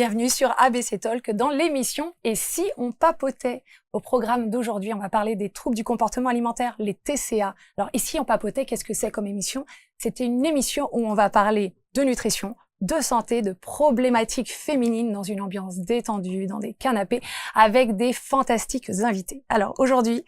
bienvenue sur ABC Talk dans l'émission « Et si on papotait ?» Au programme d'aujourd'hui, on va parler des troubles du comportement alimentaire, les TCA. Alors, « Et si on papotait ?» Qu'est-ce que c'est comme émission? C'était une émission où on va parler de nutrition, de santé, de problématiques féminines dans une ambiance détendue, dans des canapés, avec des fantastiques invités. Alors aujourd'hui,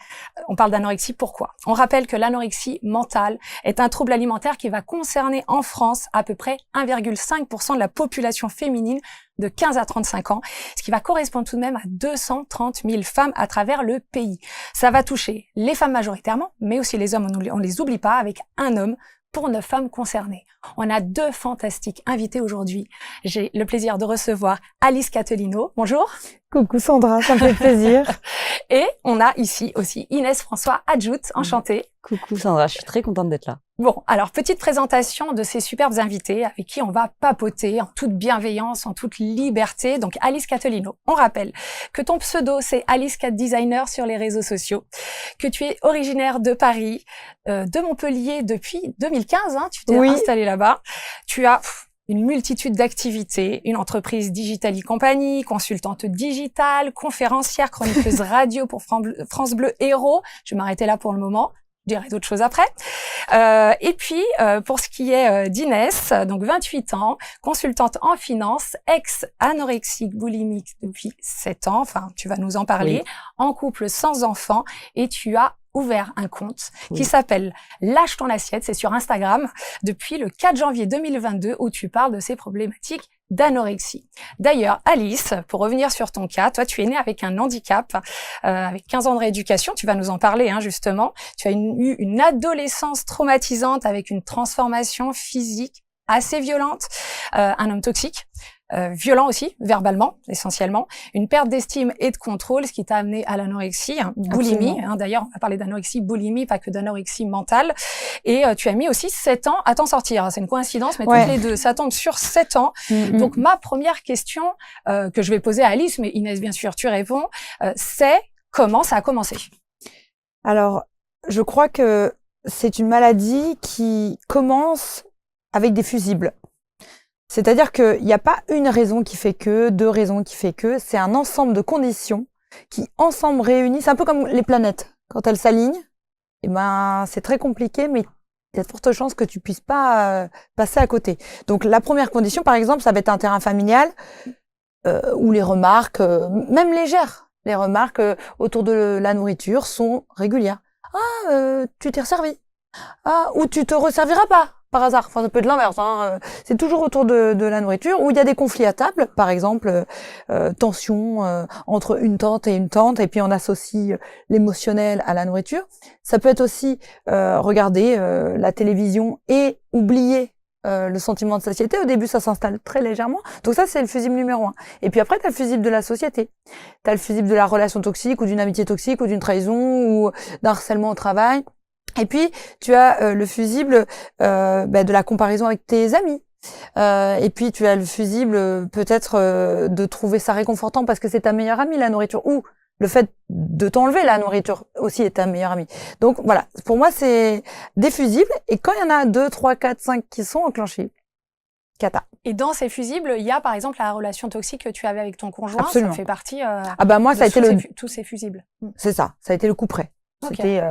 on parle d'anorexie. Pourquoi? On rappelle que l'anorexie mentale est un trouble alimentaire qui va concerner en France à peu près 1,5% de la population féminine de 15 à 35 ans, ce qui va correspondre tout de même à 230 000 femmes à travers le pays. Ça va toucher les femmes majoritairement, mais aussi les hommes, on les oublie pas, avec un homme pour 9 femmes concernées. On a 2 fantastiques invités aujourd'hui. J'ai le plaisir de recevoir Alice Catelino. Bonjour. Coucou Sandra, ça me fait plaisir. Et on a ici aussi Inès François Adjout. Enchantée. Coucou Sandra, je suis très contente d'être là. Bon, alors petite présentation de ces superbes invités avec qui on va papoter en toute bienveillance, en toute liberté. Donc Alice Catelino, on rappelle que ton pseudo c'est Alice Cat Designer sur les réseaux sociaux, que tu es originaire de Paris, de Montpellier depuis 2015, hein, tu t'es installée là-bas. Tu as une multitude d'activités, une entreprise Digitali Company, consultante digitale, conférencière, chroniqueuse radio pour France Bleu Héros. Je vais m'arrêter là pour le moment. Je dirai d'autres choses après. Et puis, pour ce qui est d'Inès, donc 28 ans, consultante en finance, ex-anorexique boulimique depuis 7 ans, enfin, tu vas nous en parler, en couple sans enfant, et tu as ouvert un compte qui s'appelle Lâche ton assiette, c'est sur Instagram, depuis le 4 janvier 2022, où tu parles de ces problématiques d'anorexie. D'ailleurs, Alice, pour revenir sur ton cas, toi, tu es née avec un handicap, avec 15 ans de rééducation, tu vas nous en parler, hein, justement. Tu as eu une adolescence traumatisante avec une transformation physique assez violente, un homme toxique, violent aussi, verbalement, essentiellement, une perte d'estime et de contrôle, ce qui t'a amené à l'anorexie, boulimie. Hein, d'ailleurs, on va parler d'anorexie, boulimie, pas que d'anorexie mentale. Et tu as mis aussi 7 ans à t'en sortir. C'est une coïncidence, mais toutes les deux, ça tombe sur 7 ans. Donc, ma première question que je vais poser à Alice, mais Inès, bien sûr, tu réponds, c'est comment ça a commencé? Alors, je crois que c'est une maladie qui commence avec des fusibles. C'est-à-dire qu'il n'y a pas une raison qui fait que, 2 raisons qui fait que, c'est un ensemble de conditions qui, ensemble réunies, c'est un peu comme les planètes. Quand elles s'alignent, eh ben, c'est très compliqué, mais il y a de fortes chances que tu puisses pas passer à côté. Donc, la première condition, par exemple, ça va être un terrain familial, où les remarques, même légères, les remarques autour de la nourriture sont régulières. Ah, tu t'es resservi. Ah, ou tu te resserviras pas. Par hasard, enfin, ça peut être l'inverse, hein. C'est toujours autour de la nourriture, où il y a des conflits à table, par exemple, tension entre une tante, et puis on associe l'émotionnel à la nourriture. Ça peut être aussi regarder la télévision et oublier le sentiment de satiété. Au début, ça s'installe très légèrement. Donc ça, c'est le fusible numéro 1. Et puis après, tu as le fusible de la société. Tu as le fusible de la relation toxique, ou d'une amitié toxique, ou d'une trahison, ou d'un harcèlement au travail. Et puis, tu as le fusible de la comparaison avec tes amis. Et puis, tu as le fusible peut-être de trouver ça réconfortant parce que c'est ta meilleure amie, la nourriture. Ou le fait de t'enlever la nourriture aussi est ta meilleure amie. Donc voilà, pour moi, c'est des fusibles. Et quand il y en a 2, 3, 4, 5 qui sont enclenchés, cata. Et dans ces fusibles, il y a par exemple la relation toxique que tu avais avec ton conjoint. Absolument. Ça fait partie moi, ça a été tous ces fusibles. C'est ça a été le coup près. Okay. C'était...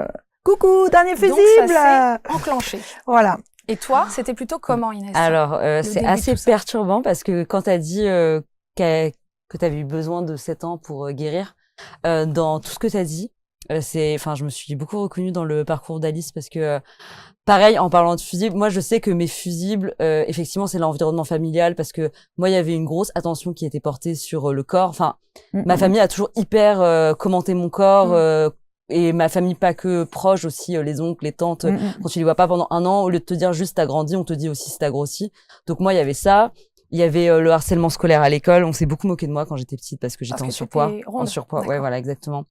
Coucou, dernier fusible! Donc ça s'est enclenché. Voilà. Et toi, c'était plutôt comment, Inès? Alors, c'est assez perturbant parce que quand tu as dit que tu avais eu besoin de 7 ans pour guérir, dans tout ce que tu as dit, je me suis beaucoup reconnue dans le parcours d'Alice parce que, pareil, en parlant de fusibles, moi, je sais que mes fusibles, effectivement, c'est l'environnement familial parce que moi, il y avait une grosse attention qui était portée sur le corps. Enfin, ma famille a toujours hyper commenté mon corps, et ma famille pas que proche aussi, les oncles, les tantes, quand tu les vois pas pendant 1 an, au lieu de te dire juste t'as grandi, on te dit aussi si t'as grossi. Donc moi, il y avait ça. Il y avait le harcèlement scolaire à l'école. On s'est beaucoup moqué de moi quand j'étais petite parce que j'étais en surpoids. En surpoids, ouais, voilà, exactement.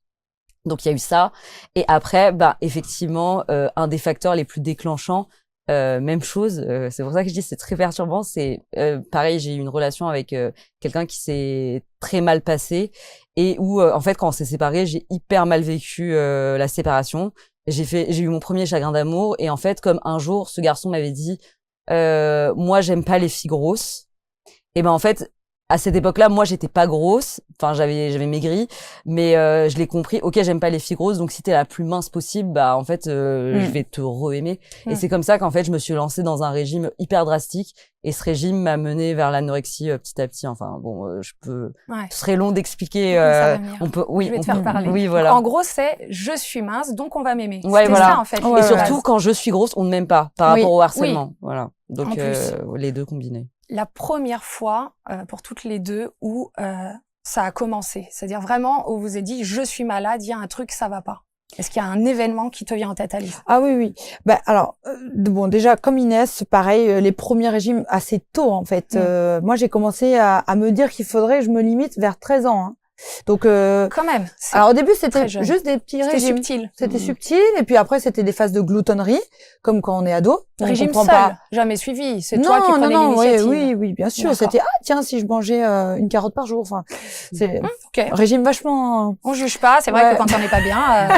Donc il y a eu ça. Et après, effectivement, un des facteurs les plus déclenchants, même chose. C'est pour ça que je dis c'est très perturbant. C'est pareil, j'ai eu une relation avec quelqu'un qui s'est très mal passé et où en fait quand on s'est séparés, j'ai hyper mal vécu la séparation. J'ai eu mon premier chagrin d'amour et en fait comme un jour ce garçon m'avait dit moi j'aime pas les filles grosses. Et ben en fait à cette époque-là, moi, j'étais pas grosse. Enfin, j'avais maigri, mais je l'ai compris. Ok, j'aime pas les filles grosses, donc si t'es la plus mince possible, bah en fait, je vais te re-aimer. Et c'est comme ça qu'en fait, je me suis lancée dans un régime hyper drastique. Et ce régime m'a menée vers l'anorexie petit à petit. Enfin, bon, ce serait long d'expliquer. On peut, oui, je vais te faire parler. Oui, voilà. Donc, en gros, c'est je suis mince, donc on va m'aimer. Ouais, c'est voilà. ça en fait. Et surtout, quand je suis grosse, on ne m'aime pas par rapport au harcèlement. Oui. Voilà. Donc les deux combinés. La première fois pour toutes les deux où ça a commencé, c'est-à-dire vraiment où vous vous êtes dit je suis malade, il y a un truc, ça va pas. Est-ce qu'il y a un événement qui te vient en tête, Alice? Ah oui, oui. Bah, alors, bon, déjà, comme Inès, pareil, les premiers régimes assez tôt, en fait. Moi, j'ai commencé à me dire qu'il faudrait que je me limite vers 13 ans. Hein. Donc, quand même. Alors, au début, c'était juste des petits régimes. C'était subtil. C'était subtil. Et puis après, c'était des phases de gloutonnerie, comme quand on est ado. Régime seul, jamais suivi. C'est toi qui prenais l'initiative. Oui, bien sûr. C'était, tiens, si je mangeais une carotte par jour. Enfin, c'est régime vachement... On juge pas. C'est vrai que quand on n'est pas bien...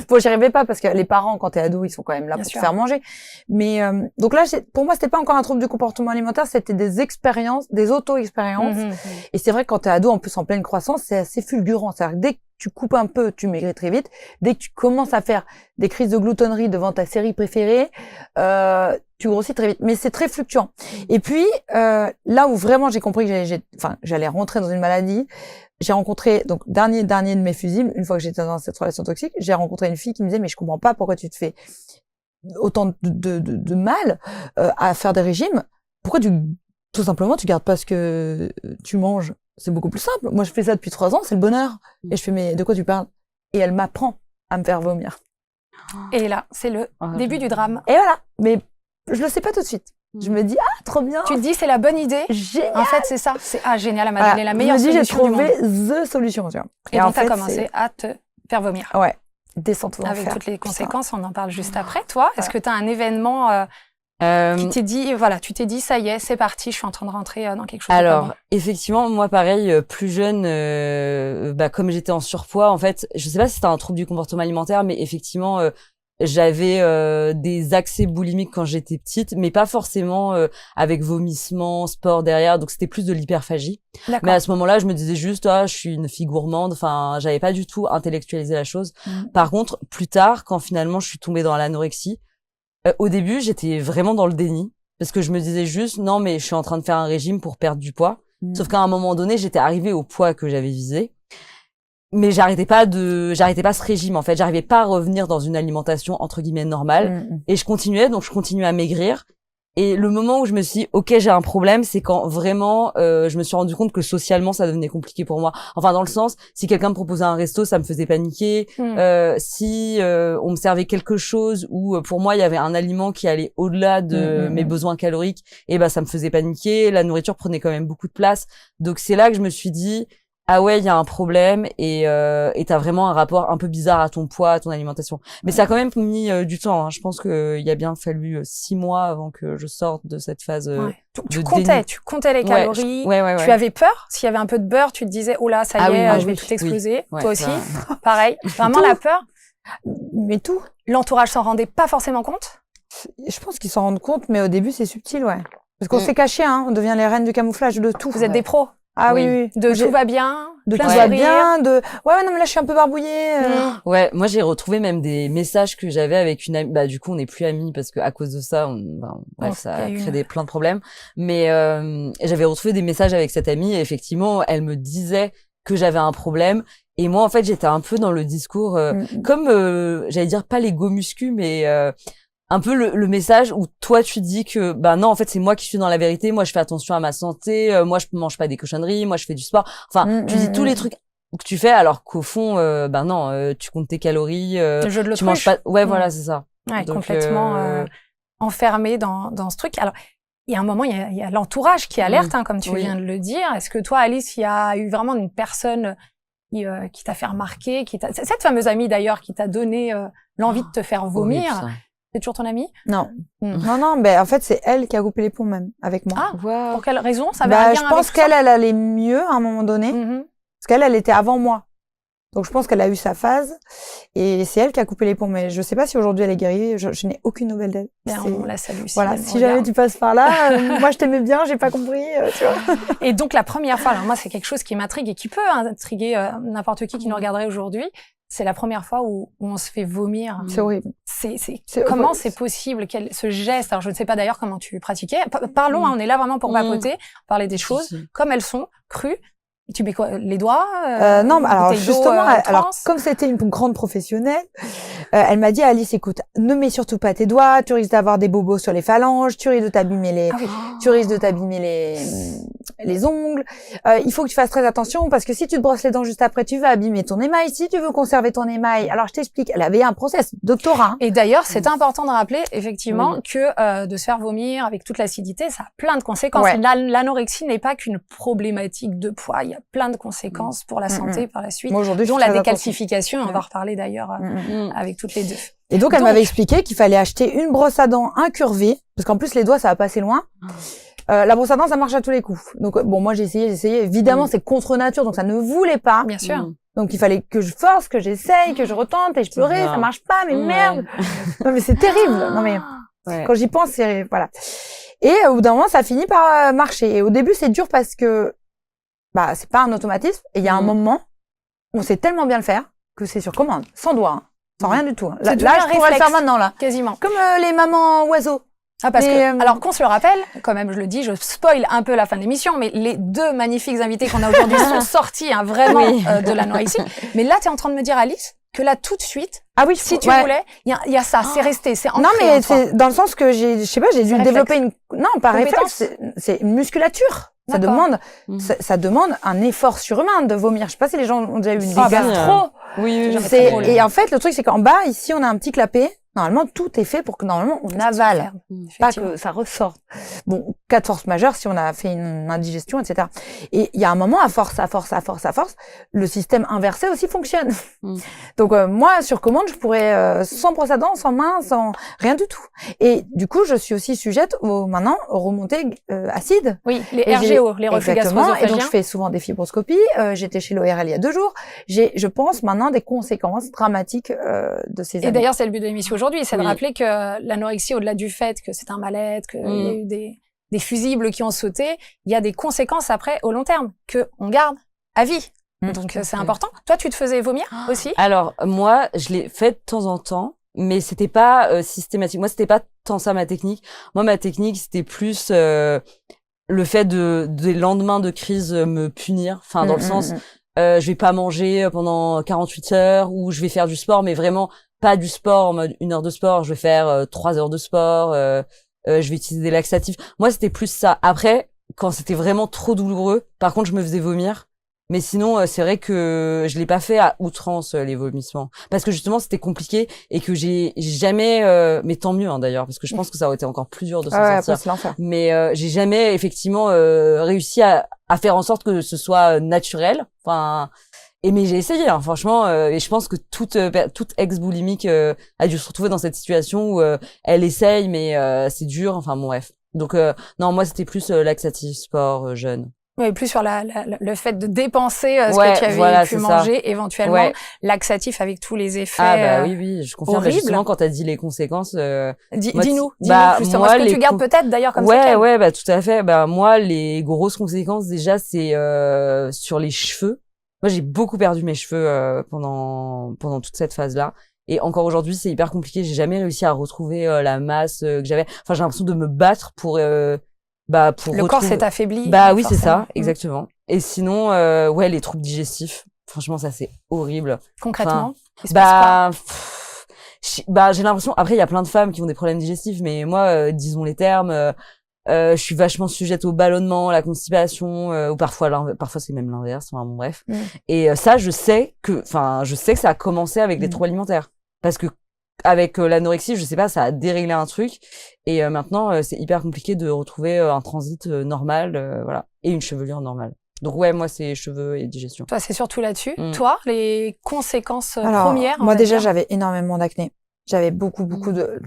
Bon, j'y arrivais pas parce que les parents, quand t'es ado, ils sont quand même là pour te faire manger. Mais donc là, pour moi, c'était pas encore un trouble du comportement alimentaire, c'était des expériences, des auto-expériences. Et c'est vrai que quand t'es ado, en plus en pleine croissance, c'est assez fulgurant. C'est-à-dire que dès que tu coupes un peu, tu maigris très vite. Dès que tu commences à faire des crises de gloutonnerie devant ta série préférée, tu grossis très vite. Mais c'est très fluctuant. Et puis là où vraiment j'ai compris que j'allais rentrer dans une maladie, j'ai rencontré, donc, dernier de mes fusibles, une fois que j'étais dans cette relation toxique, j'ai rencontré une fille qui me disait, mais je comprends pas pourquoi tu te fais autant de mal, à faire des régimes. Pourquoi tout simplement, tu gardes pas ce que tu manges? C'est beaucoup plus simple. Moi, je fais ça depuis 3 ans, c'est le bonheur. Et je fais, mais de quoi tu parles? Et elle m'apprend à me faire vomir. Et là, c'est le début du drame. Et voilà. Mais je le sais pas tout de suite. Je me dis, trop bien. Tu te dis, c'est la bonne idée. Génial. En fait, c'est ça. C'est, génial, elle m'a donné la meilleure solution. J'ai trouvé the solution, tu vois. Et donc, t'as commencé à te faire vomir. Ouais. Descente aux avec toutes les conséquences, on en parle juste après. Toi, est-ce que t'as un événement qui t'est dit, tu t'es dit, ça y est, c'est parti, je suis en train de rentrer dans quelque chose de pas bon. Effectivement, moi, pareil, plus jeune, comme j'étais en surpoids, en fait, je sais pas si c'était un trouble du comportement alimentaire, mais effectivement, j'avais des accès boulimiques quand j'étais petite, mais pas forcément avec vomissement, sport derrière, donc c'était plus de l'hyperphagie. Mais à ce moment-là, je me disais juste, je suis une fille gourmande, enfin, j'avais pas du tout intellectualisé la chose. Par contre, plus tard, quand finalement je suis tombée dans l'anorexie, au début, j'étais vraiment dans le déni, parce que je me disais juste, non, mais je suis en train de faire un régime pour perdre du poids. Sauf qu'à un moment donné, j'étais arrivée au poids que j'avais visé. Mais j'arrêtais pas ce régime, en fait. J'arrivais pas à revenir dans une alimentation, entre guillemets, normale. Et je continuais à maigrir. Et le moment où je me suis dit, ok, j'ai un problème, c'est quand vraiment, je me suis rendu compte que socialement, ça devenait compliqué pour moi. Enfin, dans le sens, si quelqu'un me proposait un resto, ça me faisait paniquer. Si on me servait quelque chose où, pour moi, il y avait un aliment qui allait au-delà de mes besoins caloriques, et ça me faisait paniquer. La nourriture prenait quand même beaucoup de place. Donc, c'est là que je me suis dit, ah ouais, il y a un problème et t'as vraiment un rapport un peu bizarre à ton poids, à ton alimentation. Mais ça a quand même mis du temps. Hein. Je pense que il y a bien fallu 6 mois avant que je sorte de cette phase. Tu comptais les calories. Tu avais peur. S'il y avait un peu de beurre, tu te disais oh là, ça y est, je vais tout exploser. Toi aussi, pareil. Vraiment la peur. Mais tout. L'entourage s'en rendait pas forcément compte. Je pense qu'ils s'en rendent compte, mais au début c'est subtil, Parce qu'on s'est caché, on devient les reines du camouflage de tout. Vous êtes des pros. Ah oui. De tout va bien, de tout va bien, non mais là je suis un peu barbouillée. Ouais, moi j'ai retrouvé même des messages que j'avais avec une amie. Bah du coup on n'est plus amis parce que à cause de ça, ça a créé plein de problèmes. Mais j'avais retrouvé des messages avec cette amie et effectivement elle me disait que j'avais un problème. Et moi en fait j'étais un peu dans le discours comme j'allais dire pas l'ego muscu mais un peu le message où toi tu dis que non en fait c'est moi qui suis dans la vérité, moi je fais attention à ma santé, moi je mange pas des cochonneries, moi je fais du sport, enfin tu dis tous les trucs que tu fais alors qu'au fond non tu comptes tes calories, tu manges pas voilà c'est ça. Donc, complètement enfermé dans ce truc. Alors il y a un moment il y a l'entourage qui alerte comme tu viens de le dire. Est-ce que toi Alice il y a eu vraiment une personne qui t'a fait remarquer, cette fameuse amie d'ailleurs qui t'a donné l'envie de te faire vomir? C'est toujours ton amie? Non. Non, en fait, c'est elle qui a coupé les ponts même, avec moi. Ah, pour quelle raison? Ça avait un lien je pense qu'elle allait mieux à un moment donné. Parce qu'elle était avant moi. Donc je pense qu'elle a eu sa phase et c'est elle qui a coupé les ponts. Mais je sais pas si aujourd'hui elle est guérie. Je n'ai aucune nouvelle d'elle. Bien, on la salue. Voilà, si jamais tu passes par là, moi je t'aimais bien, j'ai pas compris, tu vois. Et donc la première fois, alors moi c'est quelque chose qui m'intrigue et qui peut intriguer n'importe qui nous regarderait aujourd'hui. C'est la première fois où on se fait vomir. C'est horrible. Comment c'est possible ce geste? Alors je ne sais pas d'ailleurs comment tu pratiquais. Parlons, on est là vraiment pour papoter, parler des choses comme elles sont, crues. Tu mets quoi, les doigts Non, alors justement, alors comme c'était une grande professionnelle, elle m'a dit Alice, écoute, ne mets surtout pas tes doigts, tu risques d'avoir des bobos sur les phalanges, tu risques de t'abîmer les ongles. Il faut que tu fasses très attention parce que si tu te brosses les dents juste après, tu vas abîmer ton émail. Si tu veux conserver ton émail, alors je t'explique, elle avait un process doctorat. Et d'ailleurs, c'est important de rappeler effectivement que de se faire vomir avec toute l'acidité, ça a plein de conséquences. Ouais. L'anorexie n'est pas qu'une problématique de poids, il y a plein de conséquences pour la santé par la suite, moi, aujourd'hui, dont la décalcification, on va reparler d'ailleurs avec toutes les deux. Et donc elle m'avait expliqué qu'il fallait acheter une brosse à dents incurvée, parce qu'en plus les doigts ça va passer loin. La brosse à dents ça marche à tous les coups. Donc bon, moi j'ai essayé. Évidemment c'est contre nature, donc ça ne voulait pas. Bien sûr. Donc il fallait que je force, que j'essaye, que je retente, et je pleurais, ça marche pas, mais merde. Non mais c'est terrible. Non mais quand j'y pense, c'est voilà. Et au bout d'un moment ça finit par marcher. Et au début c'est dur parce que c'est pas un automatisme. Et il y a un moment où on sait tellement bien le faire que c'est sur commande, sans doigt, hein, sans rien du tout. Hein. Là je pourrais le faire maintenant là. Quasiment. Comme les mamans oiseaux. Ah parce que alors qu'on se le rappelle, quand même je le dis, je spoil un peu la fin de l'émission, mais les deux magnifiques invités qu'on a aujourd'hui sont sortis vraiment de l'anorexie. Mais là tu es en train de me dire Alice que là tout de suite, si tu voulais, il y a ça, c'est resté, c'est ancré. Non mais c'est dans le sens que j'ai dû développer par réflexe, c'est une musculature. Ça demande, ça demande un effort surhumain de vomir. Je sais pas si les gens ont déjà eu des gastro. Oui. Et en fait, le truc, c'est qu'en bas, ici, on a un petit clapet. Normalement, tout est fait pour que normalement on avale, pas que ça ressorte. Bon, cas de force majeure, si on a fait une indigestion, etc. Et il y a un moment, à force, le système inversé aussi fonctionne. Donc moi, sur commande, je pourrais sans brosse à dents, sans main, sans rien du tout. Et du coup, je suis aussi sujette maintenant aux remontées acides. Oui, les RGO, les reflux gastro-œsophagiens. Et donc je fais souvent des fibroscopies. J'étais chez l'ORL il y a 2 jours. J'ai, je pense, maintenant des conséquences dramatiques de ces années. Et d'ailleurs, c'est le but de l'émission aujourd'hui, c'est de rappeler que l'anorexie, au-delà du fait que c'est un mal-être, qu'il y a eu des fusibles qui ont sauté, il y a des conséquences après au long terme que on garde à vie. Donc c'est important. Toi, tu te faisais vomir aussi? Alors moi, je l'ai fait de temps en temps, mais c'était pas systématique. Moi, c'était pas tant ça ma technique. Moi, ma technique, c'était plus le fait des lendemains de crise me punir. Enfin, dans le sens, je vais pas manger pendant 48 heures ou je vais faire du sport, mais vraiment pas du sport en mode 1 heure de sport. Je vais faire 3 heures de sport. Je vais utiliser des laxatifs. Moi, c'était plus ça. Après, quand c'était vraiment trop douloureux, par contre, je me faisais vomir. Mais sinon, c'est vrai que je l'ai pas fait à outrance, les vomissements. Parce que justement, c'était compliqué et que j'ai jamais, mais tant mieux, hein, d'ailleurs, parce que je pense que ça aurait été encore plus dur de s'en sortir. Mais j'ai jamais, effectivement, réussi à faire en sorte que ce soit naturel. Enfin, mais j'ai essayé, hein, franchement, et je pense que toute ex-boulimique a dû se retrouver dans cette situation où elle essaye, mais c'est dur. Enfin, bon, bref. Donc, non, moi, c'était plus laxatif, sport, jeûne. Oui, plus sur le fait de dépenser ce que tu avais pu manger, éventuellement, laxatif avec tous les effets. Ah bah oui, je confirme. Bah, justement, quand t'as dit les conséquences, dis-nous justement ce que tu gardes peut-être d'ailleurs comme ça. Ouais, bah tout à fait. Bah moi, les grosses conséquences déjà, c'est sur les cheveux. Moi, j'ai beaucoup perdu mes cheveux pendant toute cette phase-là. Et encore aujourd'hui, c'est hyper compliqué. J'ai jamais réussi à retrouver la masse que j'avais. Enfin, j'ai l'impression de me battre pour le corps s'est affaibli. Bah oui, c'est ça, exactement. Et sinon, les troubles digestifs. Franchement, ça c'est horrible. Concrètement, j'ai l'impression. Après, il y a plein de femmes qui ont des problèmes digestifs, mais moi, disons les termes, je suis vachement sujette au ballonnement, la constipation, ou parfois c'est même l'inverse. Enfin bon, bref. Et ça, je sais que ça a commencé avec des troubles alimentaires, parce que avec l'anorexie, je sais pas, ça a déréglé un truc et maintenant c'est hyper compliqué de retrouver un transit normal, voilà, et une chevelure normale. Donc ouais, moi c'est cheveux et digestion. Toi, c'est surtout là-dessus. Toi, les conséquences premières. Moi déjà, j'avais énormément d'acné. J'avais beaucoup de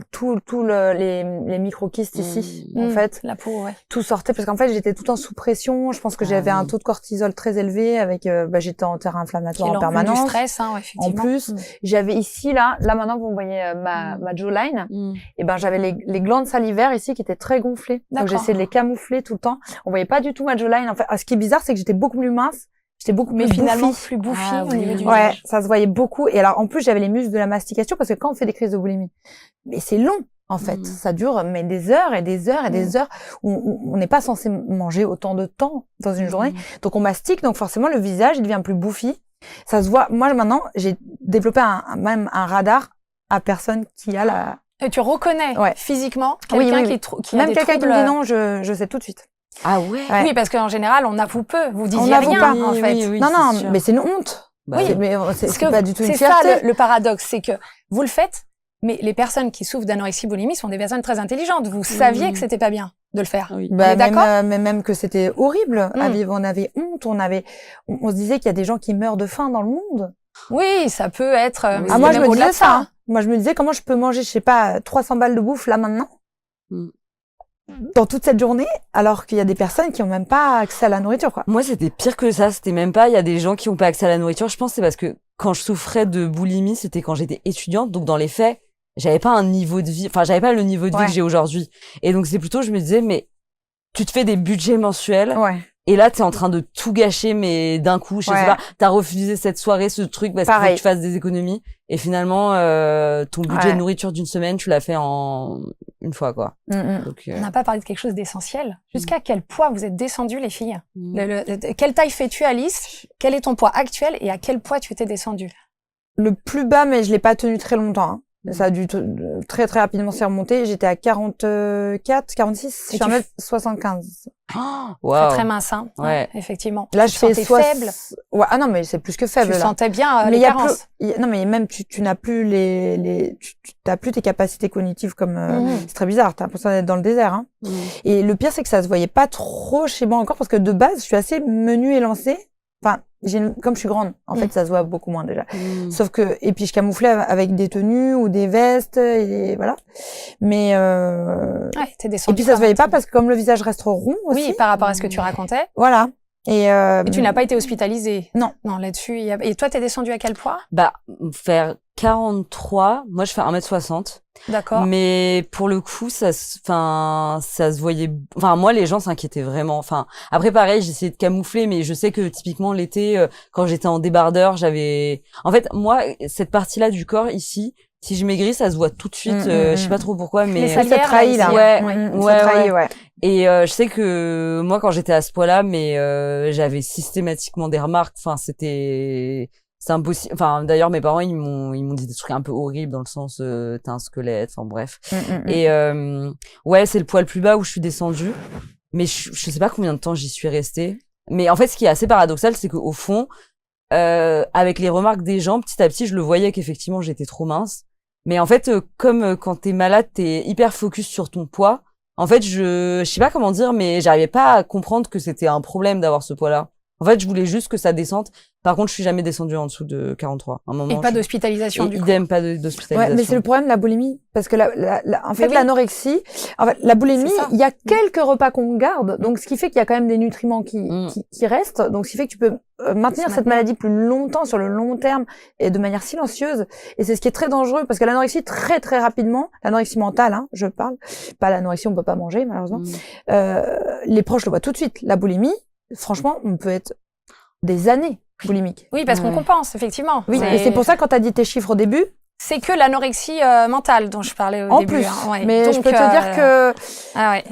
les micro-kystes ici, en fait. La peau, ouais. Tout sortait parce qu'en fait, j'étais tout le temps sous pression. Je pense que j'avais un taux de cortisol très élevé avec, j'étais en terrain inflammatoire en permanence. Du stress, hein, effectivement. En plus, j'avais ici, là maintenant, vous voyez ma jawline. Et ben, j'avais les glandes salivaires ici qui étaient très gonflées. Donc, j'essayais de les camoufler tout le temps. On voyait pas du tout ma jawline. En fait, ce qui est bizarre, c'est que j'étais beaucoup plus mince. J'étais beaucoup plus finalement bouffi. plus bouffi au niveau du ouais, visage. ça se voyait beaucoup. Et alors, en plus, j'avais les muscles de la mastication parce que quand on fait des crises de boulimie, mais c'est long, en fait. Ça dure, mais des heures et des heures et des heures. On n'est pas censé manger autant de temps dans une journée. Donc, on mastique. Donc, forcément, le visage, il devient plus bouffi. Ça se voit. Moi, maintenant, j'ai développé même un radar à personne qui a la... Et tu reconnais physiquement quelqu'un qui a même des quelqu'un qui troubles... me dit non, je sais tout de suite. Ah ouais. Oui, parce qu'en général, on avoue peu. Vous disiez avoue rien, pas. en fait. Oui, non, sûr. mais c'est une honte. Oui, mais parce c'est pas du tout une c'est fierté. ça le paradoxe, c'est que vous le faites, mais les personnes qui souffrent d'anorexie boulimie sont des personnes très intelligentes. Vous saviez que c'était pas bien de le faire. Oui. Bah, d'accord. même que c'était horrible à vivre. On avait honte, on se disait qu'il y a des gens qui meurent de faim dans le monde. Oui, ça peut être. Moi, je me disais ça. Hein. Moi, je me disais comment je peux manger, je sais pas, 300 balles de bouffe là maintenant. Dans toute cette journée, alors qu'il y a des personnes qui ont même pas accès à la nourriture, quoi. Moi, c'était pire que ça. C'était même pas, il y a des gens qui ont pas accès à la nourriture. Je pense que c'est parce que quand je souffrais de boulimie, c'était quand j'étais étudiante. Donc, dans les faits, j'avais pas un niveau de vie, enfin, j'avais pas le niveau de vie que j'ai aujourd'hui. Et donc, c'est plutôt, je me disais, mais tu te fais des budgets mensuels. Et là, t'es en train de tout gâcher, mais d'un coup, je sais pas, t'as refusé cette soirée, ce truc, parce qu'il faut que tu fasses des économies. Et finalement, ton budget de nourriture d'une semaine, tu l'as fait en une fois, quoi. Donc, on n'a pas parlé de quelque chose d'essentiel. Jusqu'à quel poids vous êtes descendues, les filles? Quelle taille fais-tu, Alice? Quel est ton poids actuel et à quel poids tu étais descendue? Le plus bas, mais je l'ai pas tenu très longtemps. Hein. Ça a dû très remonter s'est remonté. J'étais à 44, 46. Je suis à 1m75. Wow. Très mince, hein. Ouais. Effectivement. Là, je fais faible. Ouais. Ah non, mais c'est plus que faible. Tu là. sentais bien mais les carences. Non, mais même tu n'as plus tu n'as plus tes capacités cognitives comme. C'est très bizarre. T'as l'impression d'être dans le désert. Hein. Et le pire, c'est que ça se voyait pas trop chez moi encore parce que de base, je suis assez menue et lancée. Enfin, comme je suis grande, en fait, ça se voit beaucoup moins déjà. Sauf que, et puis je camouflais avec des tenues ou des vestes, et voilà. Mais t'es descendue. Et puis ça se voyait pas parce que comme le visage reste rond aussi. Oui, par rapport à ce que tu racontais. Voilà. Et tu n'as pas été hospitalisée. Non. Non, là-dessus. Et toi, t'es descendue à quel poids? Bah, faire 43. Moi, je fais 1m60. D'accord. Mais pour le coup, ça se voyait, enfin, moi, les gens s'inquiétaient vraiment. Enfin, après, pareil, j'essayais de camoufler, mais je sais que typiquement l'été, quand j'étais en débardeur, en fait, moi, cette partie-là du corps ici, si je maigris, ça se voit tout de suite. Je sais pas trop pourquoi, mais ça trahit là. Ouais. Et je sais que moi, quand j'étais à ce poids-là, mais j'avais systématiquement des remarques. Enfin, c'est impossible. Enfin, d'ailleurs, mes parents, ils m'ont dit des trucs un peu horribles dans le sens, t'as un squelette. Enfin, bref. Et ouais, c'est le poids le plus bas où je suis descendue. Mais je sais pas combien de temps j'y suis restée. Mais en fait, ce qui est assez paradoxal, c'est qu'au fond, avec les remarques des gens, petit à petit, je le voyais qu'effectivement, j'étais trop mince. Mais en fait, comme quand t'es malade, t'es hyper focus sur ton poids. En fait, je sais pas comment dire, mais j'arrivais pas à comprendre que c'était un problème d'avoir ce poids-là. En fait, je voulais juste que ça descende. Par contre, je suis jamais descendue en dessous de 43. Un moment, et pas d'hospitalisation du coup. Idem, pas d'hospitalisation. Ouais, mais c'est le problème de la boulimie. Parce que en fait, l'anorexie, en fait, la boulimie, il y a quelques repas qu'on garde. Donc, ce qui fait qu'il y a quand même des nutriments qui restent. Donc, ce qui fait que tu peux maintenir cette maladie plus longtemps, sur le long terme, et de manière silencieuse. Et c'est ce qui est très dangereux. Parce que l'anorexie, très, très rapidement, l'anorexie mentale, hein, je parle. Pas l'anorexie, on peut pas manger, malheureusement. Les proches le voient tout de suite. La boulimie, franchement, on peut être des années boulimique. Oui, parce qu'on compense, effectivement. Oui, et c'est pour ça, quand tu as dit tes chiffres au début, c'est que l'anorexie mentale dont je parlais au début. En plus, hein, ouais. mais donc, je peux te dire que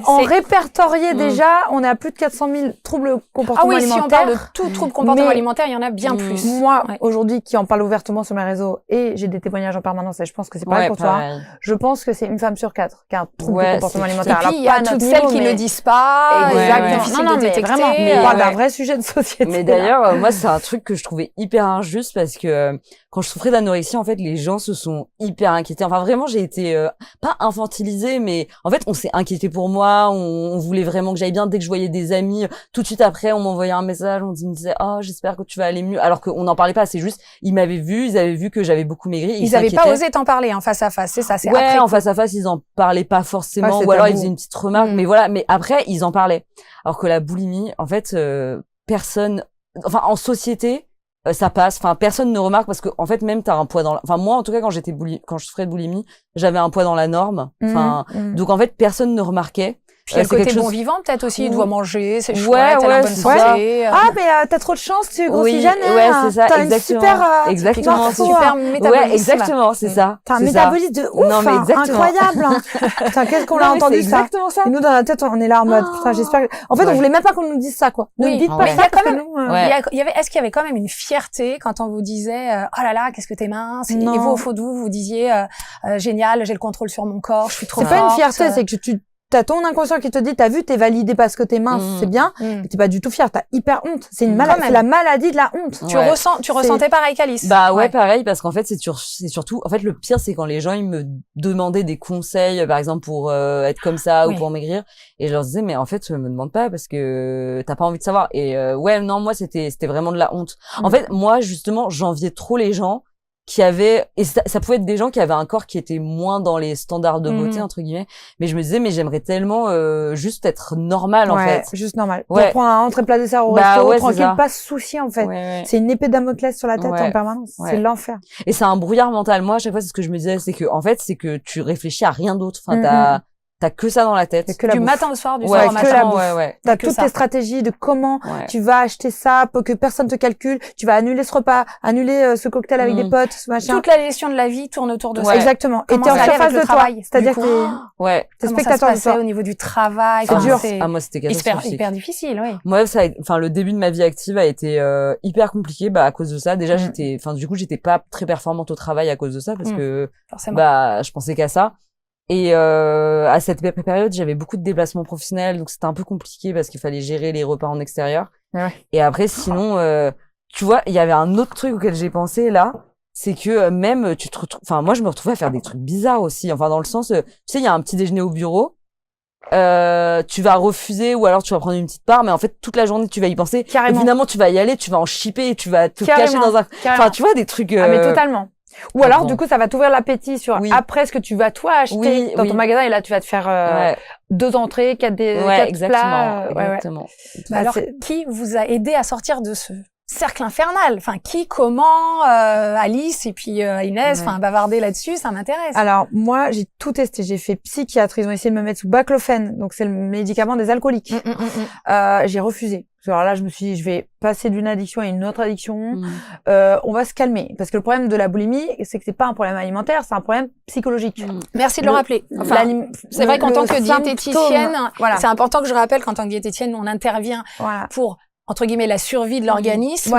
en répertorié déjà, on est à plus de 400 000 troubles comportementaux alimentaires. Si on parle de tout trouble comportement alimentaire, il y en a bien plus. Moi, aujourd'hui, qui en parle ouvertement sur mes réseaux, et j'ai des témoignages en permanence, et je pense que c'est pareil pour toi, je pense que c'est une femme sur 4 qui a un trouble de comportement alimentaire. Et puis, il y a toutes celles qui ne disent pas. Exactement. Non, mais vraiment, on parle d'un vrai sujet de société. Mais d'ailleurs, moi, c'est un truc que je trouvais hyper injuste parce que quand je souffrais d'anorexie, en fait, les gens se sont hyper inquiétés. Enfin, vraiment, j'ai été pas infantilisée, mais en fait, on s'est inquiété pour moi. On voulait vraiment que j'aille bien. Dès que je voyais des amis, tout de suite après, on m'envoyait un message, on me disait, oh, j'espère que tu vas aller mieux. Alors qu'on n'en parlait pas. C'est juste, ils avaient vu que j'avais beaucoup maigri. Ils avaient pas osé t'en parler en face à face. C'est ça. C'est ouais, après en face à face, ils en parlaient pas forcément, ou alors ils faisaient une petite remarque. Mais voilà. Mais après, ils en parlaient. Alors que la boulimie, en fait, personne, enfin, en société, ça passe. Enfin, personne ne remarque parce que, en fait, même t'as un poids enfin, moi, en tout cas, quand je souffrais de boulimie, j'avais un poids dans la norme. Enfin, donc, en fait, personne ne remarquait. Puis il y a le côté bon vivant, peut-être aussi, il doit manger, c'est chouette, ouais, elle a une bonne santé. Ah, mais t'as trop de chance, tu grossis jamais. Ouais, c'est ça, t'as exactement. Exactement. Super métabolisme. Ouais, exactement, c'est ça. T'as un métabolisme de ouf, non, mais incroyable. Putain, qu'est-ce qu'on l'a entendu ça. Exactement ça. Et nous, dans la tête, on est là en mode, putain, j'espère que... En fait, on voulait même pas qu'on nous dise ça, quoi. Ne dites pas ça, parce que nous... Est-ce qu'il y avait quand même une fierté quand on vous disait, oh là là, qu'est-ce que t'es mince? Et vous, au fond de vous, vous disiez, génial, j'ai le contrôle sur mon corps, je suis trop forte. C'est pas une fierté, c'est que t'as ton inconscient qui te dit, t'as vu, t'es validé parce que t'es mince, c'est bien, mais t'es pas du tout fière, t'as hyper honte. C'est une maladie, c'est la maladie de la honte. Tu ressentais pareil qu'Alice? Bah ouais, pareil, parce qu'en fait, c'est surtout, en fait, le pire, c'est quand les gens, ils me demandaient des conseils, par exemple, pour être comme ça ou pour maigrir. Et je leur disais, mais en fait, me demande pas parce que t'as pas envie de savoir. Et ouais, non, moi, c'était vraiment de la honte. En fait, moi, justement, j'enviais trop les gens qui avaient, et ça pouvait être des gens qui avaient un corps qui était moins dans les standards de beauté, entre guillemets, mais je me disais, mais j'aimerais tellement juste être normal, en fait. Juste normal. Pour prendre un entrée plat dessert au resto, tranquille, pas de souci, en fait. C'est une épée Damoclès sur la tête en permanence. C'est l'enfer. Et c'est un brouillard mental. Moi, à chaque fois, c'est ce que je me disais, c'est que, en fait, c'est que tu réfléchis à rien d'autre. Enfin, t'as que ça dans la tête. Du matin au soir, du soir au matin. T'as toutes tes stratégies de comment tu vas acheter ça pour que personne te calcule. Tu vas annuler ce repas, annuler ce cocktail avec des potes, ce machin. Toute la gestion de la vie tourne autour de ça. Exactement. Et t'es en surface de toi. C'est-à-dire que t'es spectateur de toi. Au niveau du travail. C'est dur. Ah, moi, c'était catastrophique. Hyper difficile, oui. Moi, le début de ma vie active a été hyper compliqué, à cause de ça. Déjà, j'étais pas très performante au travail à cause de ça, parce que, je pensais qu'à ça. Et à cette période, j'avais beaucoup de déplacements professionnels, donc c'était un peu compliqué parce qu'il fallait gérer les repas en extérieur. Et après, sinon, tu vois, il y avait un autre truc auquel j'ai pensé là, c'est que même tu te retrouves, enfin moi je me retrouvais à faire des trucs bizarres aussi, enfin dans le sens, tu sais, il y a un petit déjeuner au bureau, tu vas refuser ou alors tu vas prendre une petite part, mais en fait toute la journée tu vas y penser. Carrément. Évidemment, tu vas y aller, tu vas en chipper, tu vas te cacher dans un, enfin tu vois des trucs. Ah mais totalement. Ou alors, du coup, ça va t'ouvrir l'appétit sur après ce que tu vas toi acheter dans ton magasin, et là, tu vas te faire 2 entrées, 4 plats. Exactement. Alors, qui vous a aidé à sortir de ce cercle infernal? Enfin, comment Alice et puis Inès, bavarder là-dessus, ça m'intéresse. Alors, moi, j'ai tout testé. J'ai fait psychiatre. Ils ont essayé de me mettre sous baclofène. Donc, c'est le médicament des alcooliques. J'ai refusé. Alors là, je me suis dit, je vais passer d'une addiction à une autre addiction. On va se calmer. Parce que le problème de la boulimie, c'est que c'est pas un problème alimentaire, c'est un problème psychologique. Merci de le rappeler. Enfin, c'est vrai qu'en tant que diététicienne, c'est important que je rappelle qu'en tant que diététicienne, on intervient pour entre guillemets la survie de l'organisme,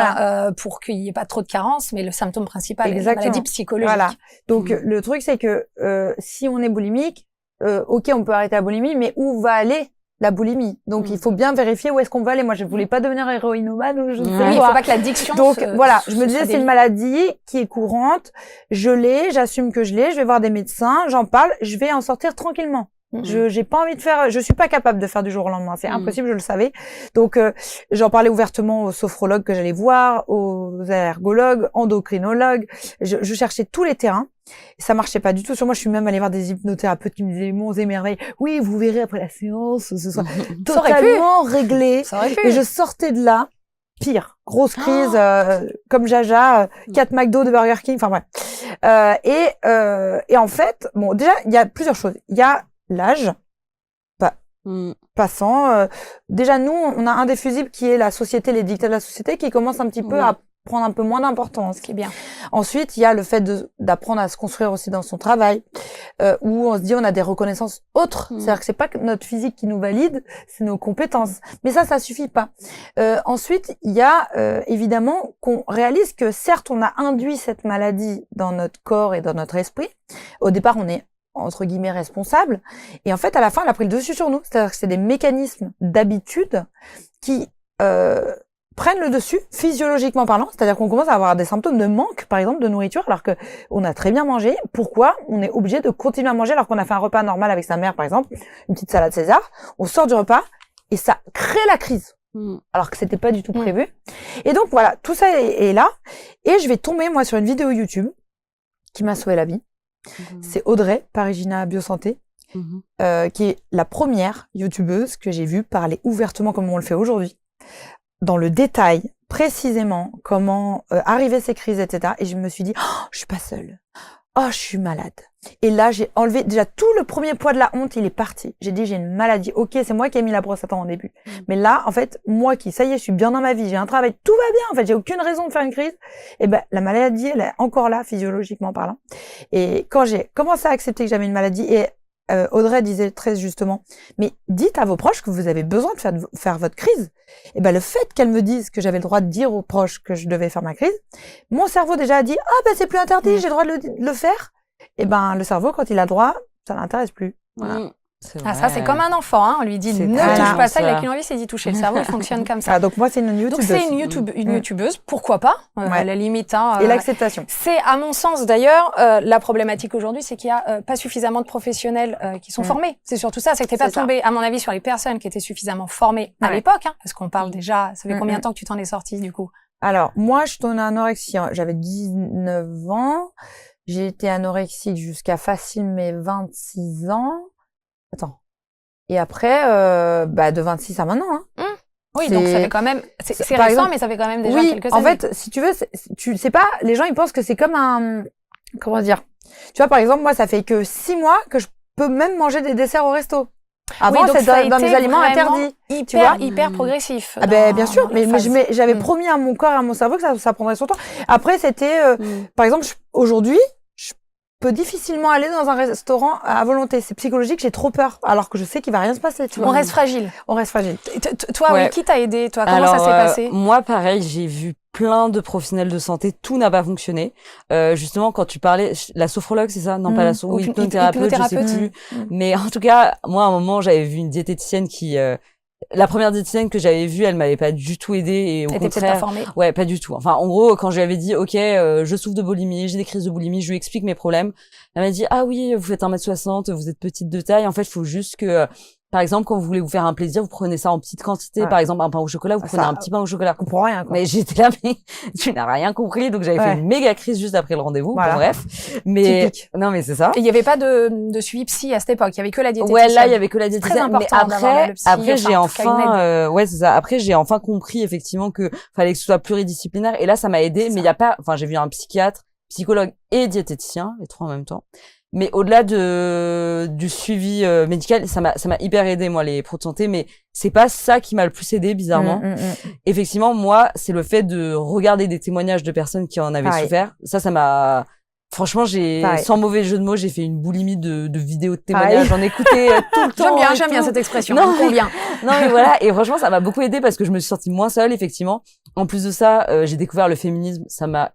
pour qu'il n'y ait pas trop de carences, mais le symptôme principal est la maladie psychologique. Voilà. Donc le truc, c'est que si on est boulimique, ok, on peut arrêter la boulimie, mais où va aller la boulimie? Donc il faut bien vérifier où est-ce qu'on va aller. Moi, je voulais pas devenir héroïnomane ou je sais pas. Il faut pas que l'addiction. Donc voilà, je me disais c'est une maladie qui est courante. Je l'ai, j'assume que je l'ai. Je vais voir des médecins, j'en parle, je vais en sortir tranquillement. J'ai pas envie de faire, je suis pas capable de faire du jour au lendemain, c'est impossible, je le savais. Donc j'en parlais ouvertement aux sophrologues que j'allais voir, aux allergologues, endocrinologues. Je cherchais tous les terrains. Et ça marchait pas du tout sur moi. Je suis même allée voir des hypnothérapeutes qui me disaient monts et merveilles. Oui, vous verrez après la séance, ce sera totalement réglé. Et je sortais de là, pire, grosse crise, comme Jaja, 4 McDo de Burger King, enfin bref. Et en fait, bon, déjà il y a plusieurs choses. Il y a l'âge passant. Déjà nous, on a un des fusibles qui est la société, les dictats de la société, qui commence un petit peu à prendre un peu moins d'importance, ce qui est bien. Ensuite, il y a le fait d'apprendre à se construire aussi dans son travail, où on se dit on a des reconnaissances autres. C'est-à-dire que c'est pas que notre physique qui nous valide, c'est nos compétences. Mais ça suffit pas. Ensuite, il y a évidemment qu'on réalise que certes, on a induit cette maladie dans notre corps et dans notre esprit. Au départ, on est entre guillemets responsable. Et en fait, à la fin, elle a pris le dessus sur nous. C'est-à-dire que c'est des mécanismes d'habitude qui prennent le dessus, physiologiquement parlant. C'est-à-dire qu'on commence à avoir des symptômes de manque, par exemple, de nourriture, alors que on a très bien mangé. Pourquoi on est obligé de continuer à manger alors qu'on a fait un repas normal avec sa mère, par exemple, une petite salade César. On sort du repas et ça crée la crise. Alors que c'était pas du tout prévu. Et donc, voilà, tout ça est là. Et je vais tomber, moi, sur une vidéo YouTube qui m'a sauvé la vie. C'est Audrey, Parigina Biosanté. Qui est la première youtubeuse que j'ai vue parler ouvertement comme on le fait aujourd'hui, dans le détail, précisément, comment arriver ces crises, etc. Et je me suis dit, oh, je suis pas seule. Oh, je suis malade. Et là, j'ai enlevé déjà tout le premier poids de la honte, il est parti. J'ai dit, j'ai une maladie. Ok, c'est moi qui ai mis la brosse à dents au début. Mais là, en fait, moi qui, ça y est, je suis bien dans ma vie, j'ai un travail, tout va bien. En fait, j'ai aucune raison de faire une crise. Et ben, la maladie, elle est encore là, physiologiquement parlant. Et quand j'ai commencé à accepter que j'avais une maladie, et Audrey disait très justement, mais dites à vos proches que vous avez besoin de faire votre crise. Et ben le fait qu'elle me dise que j'avais le droit de dire aux proches que je devais faire ma crise, mon cerveau déjà a dit ah ben c'est plus interdit, j'ai le droit de le faire. Et ben le cerveau quand il a droit, ça l'intéresse plus. Voilà. Ah, ça, c'est comme un enfant, hein. On lui dit, ne touche pas ça, il a qu'une envie, c'est d'y toucher. Le cerveau, il fonctionne comme ça. Ah, donc moi, c'est une youtubeuse. Donc, c'est une youtubeuse. Pourquoi pas? À la limite, hein. Et l'acceptation. C'est, à mon sens, d'ailleurs, la problématique aujourd'hui, c'est qu'il y a pas suffisamment de professionnels qui sont formés. C'est surtout ça. C'est que t'es pas tombé, à mon avis, sur les personnes qui étaient suffisamment formées à l'époque, hein. Parce qu'on parle déjà, ça fait combien de temps que tu t'en es sortie, du coup? Alors, moi, je suis tombée anorexie. J'avais 19 ans. J'ai été anorexique jusqu'à facile mes 26 ans. Attends. Et après, de 26 à maintenant, hein. Oui, donc ça fait quand même, c'est récent, exemple, mais ça fait quand même déjà quelques années. En fait, si tu veux, tu sais pas, les gens, ils pensent que c'est comme un, comment dire. Tu vois, par exemple, moi, ça fait que 6 mois que je peux même manger des desserts au resto. Avant, c'est dans mes aliments interdits. Hyper progressif. Ah ben, bien sûr, mais j'avais promis à mon corps et à mon cerveau que ça prendrait son temps. Après, c'était, par exemple, aujourd'hui, peut difficilement aller dans un restaurant à volonté. C'est psychologique, j'ai trop peur, alors que je sais qu'il va rien se passer. Tu vois. On reste fragile. On reste fragile. Toi, oui, qui t'a aidé, toi? Comment ça s'est passé? Moi, pareil, j'ai vu plein de professionnels de santé, tout n'a pas fonctionné. Justement, quand tu parlais, la sophrologue, c'est ça? Non, pas la hypnothérapeute, je sais plus. Mais en tout cas, moi, à un moment, j'avais vu une diététicienne qui, la première diététicienne que j'avais vue, elle m'avait pas du tout aidée et au contraire, pas formée. Ouais, pas du tout. Enfin, en gros, quand je lui avais dit, OK, je souffre de boulimie, j'ai des crises de boulimie, je lui explique mes problèmes. Elle m'a dit, ah oui, vous faites 1m60, vous êtes petite de taille. En fait, il faut juste que, par exemple, quand vous voulez vous faire un plaisir, vous prenez ça en petite quantité. Par exemple, un pain au chocolat, vous prenez un petit pain au chocolat. Je comprends rien, quoi. Mais j'étais là, mais tu n'as rien compris. Donc, j'avais fait une méga crise juste après le rendez-vous. Voilà. Bon, bref. Mais, typique. Non, mais c'est ça. Et il y avait pas de suivi psy à cette époque. Il y avait que la diététicienne. Ouais, là, il y avait que la diététicienne. Mais après, j'ai enfin, c'est ça. Après, j'ai enfin compris, effectivement, que fallait que ce soit pluridisciplinaire. Et là, ça m'a aidé. Mais il y a pas, enfin, j'ai vu un psychiatre, psychologue et diététicien, les trois en même temps. Mais au-delà du suivi médical, ça m'a hyper aidé, moi, les pros de santé, mais c'est pas ça qui m'a le plus aidé, bizarrement. Effectivement, moi, c'est le fait de regarder des témoignages de personnes qui en avaient souffert. Ça m'a, franchement, sans mauvais jeu de mots, j'ai fait une boulimie de vidéos de témoignages. J'en écoutais tout le temps. J'aime bien cette expression. Non, mais voilà. Et franchement, ça m'a beaucoup aidé parce que je me suis sentie moins seule, effectivement. En plus de ça, j'ai découvert le féminisme. Ça m'a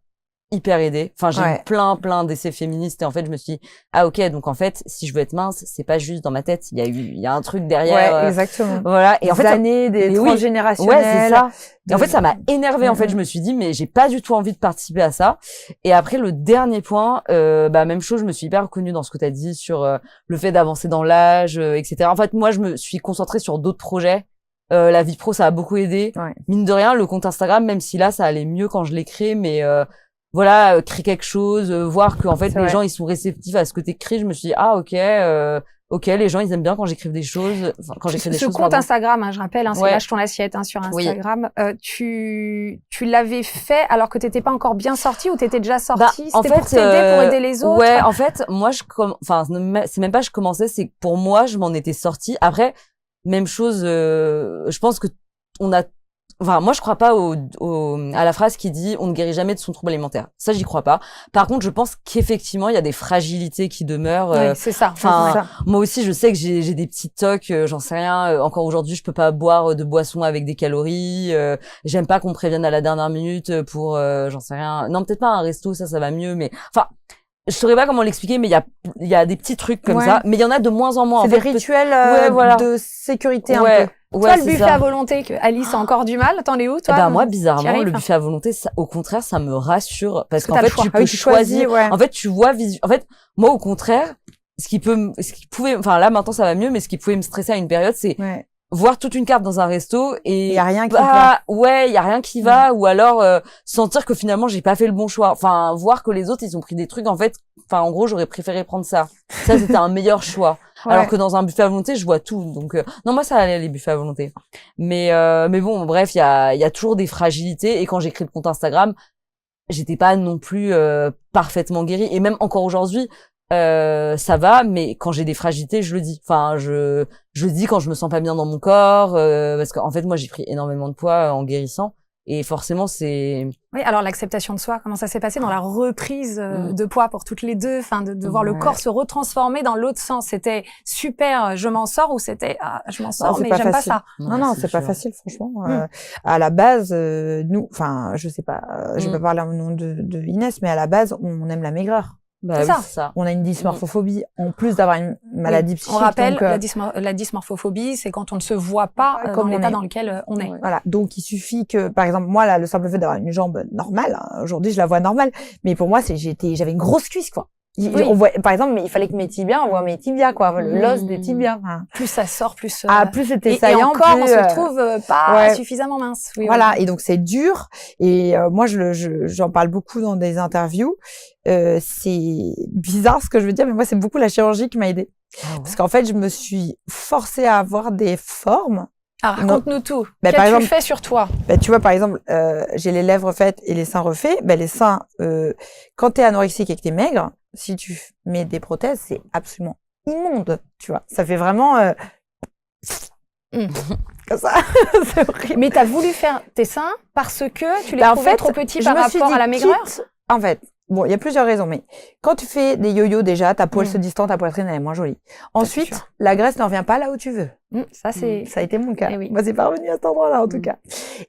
hyper aidé. Enfin, j'ai eu plein d'essais féministes et en fait, je me suis dit, ah, ok, donc en fait, si je veux être mince, c'est pas juste dans ma tête. Il y a un truc derrière. Ouais, exactement. Voilà. Et en fait, des transgénérationnels. Ouais, c'est ça. Et en fait, ça m'a énervé. En fait, je me suis dit, mais j'ai pas du tout envie de participer à ça. Et après, le dernier point, même chose, je me suis hyper reconnue dans ce que t'as dit sur le fait d'avancer dans l'âge, etc. En fait, moi, je me suis concentrée sur d'autres projets. La vie pro, ça a beaucoup aidé. Mine de rien, le compte Instagram, même si là, ça allait mieux quand je l'ai créé, mais voilà, créer quelque chose, voir que en fait les gens ils sont réceptifs à ce que t'écris. Je me suis dit ah ok, les gens ils aiment bien quand j'écrive des choses. Enfin, quand j'écris des choses. Ce compte Instagram, hein, je rappelle, hein, c'est Lâche ton assiette sur Instagram. Tu l'avais fait alors que t'étais pas encore bien sortie ou t'étais déjà sortie? C'était pour t'aider, pour aider les autres? Ouais, en fait, moi c'est même pas je commençais, c'est que pour moi je m'en étais sortie. Après, même chose, je pense que moi, je crois pas à la phrase qui dit on ne guérit jamais de son trouble alimentaire. Ça, j'y crois pas. Par contre, je pense qu'effectivement, il y a des fragilités qui demeurent. Oui, c'est ça. Enfin, moi aussi, je sais que j'ai des petits tocs, j'en sais rien. Encore aujourd'hui, je peux pas boire de boissons avec des calories. J'aime pas qu'on me prévienne à la dernière minute pour, j'en sais rien. Non, peut-être pas un resto, ça va mieux, mais enfin. Je saurais pas comment l'expliquer, mais il y a des petits trucs comme ça, mais il y en a de moins en moins. C'est des rituels de sécurité un peu. Toi, le buffet à volonté, que Alice a encore du mal, t'en es où, toi? Moi, bizarrement, le buffet à volonté, ça, au contraire, ça me rassure parce qu'en fait, tu peux tu choisir. ouais. En fait, tu vois, en fait, moi, au contraire, ce qui pouvait, enfin, là, maintenant, ça va mieux, mais ce qui pouvait me stresser à une période, c'est voir toute une carte dans un resto et il y a rien qui va. Ouais, il y a rien qui va, ou alors sentir que finalement j'ai pas fait le bon choix. Enfin, voir que les autres ils ont pris des trucs en fait. Enfin, en gros, j'aurais préféré prendre ça. Ça, c'était un meilleur choix. Alors que dans un buffet à volonté, je vois tout. Donc non, moi ça allait les buffets à volonté. Mais bon, bref, il y a toujours des fragilités. Et quand j'ai créé le compte Instagram, j'étais pas non plus parfaitement guérie. Et même encore aujourd'hui. Ça va, mais quand j'ai des fragilités, je le dis. Enfin, je le dis quand je me sens pas bien dans mon corps, parce qu'en fait, moi, j'ai pris énormément de poids en guérissant, et forcément, c'est. Oui, alors l'acceptation de soi, comment ça s'est passé dans la reprise de poids pour toutes les deux, enfin, de voir le corps se retransformer dans l'autre sens. C'était super, je m'en sors, ou c'était je m'en sors, mais j'aime pas ça. Non, c'est pas facile, franchement. À la base, nous, enfin, je sais pas, je vais pas parler au nom de Inès, mais à la base, on aime la maigreur. C'est ça. On a une dysmorphophobie, en plus d'avoir une maladie psychique. On rappelle, donc, la dysmorphophobie, c'est quand on ne se voit pas dans l'état dans lequel on est. Voilà. Donc, il suffit que, par exemple, moi, là, le simple fait d'avoir une jambe normale, aujourd'hui, je la vois normale, mais pour moi, j'avais une grosse cuisse, quoi. On voit, par exemple, mais il fallait que mes tibias, on voit mes tibias, quoi, l'os des tibias. Plus ça sort, plus. Plus c'était saillant. Et encore, on se trouve pas suffisamment mince. Voilà. Et donc, c'est dur. Et moi, j'en parle beaucoup dans des interviews. C'est bizarre ce que je veux dire, mais moi, c'est beaucoup la chirurgie qui m'a aidée. Parce qu'en fait, je me suis forcée à avoir des formes. Raconte-nous tout. Qu'as-tu fait sur toi? Tu vois, par exemple, j'ai les lèvres faites et les seins refaits. Les seins, quand t'es anorexique et que t'es maigre, si tu mets des prothèses, c'est absolument immonde, tu vois. Ça fait vraiment comme ça. C'est horrible. Mais t'as voulu faire tes seins parce que tu les trouvais trop petits par rapport à la maigreur? En fait, bon, il y a plusieurs raisons, mais quand tu fais des yo-yo déjà, ta poil se distend, ta poitrine elle est moins jolie. Ensuite, la graisse ne revient pas là où tu veux. Ça a été mon cas. Moi, c'est pas revenu à cet endroit-là, en tout cas.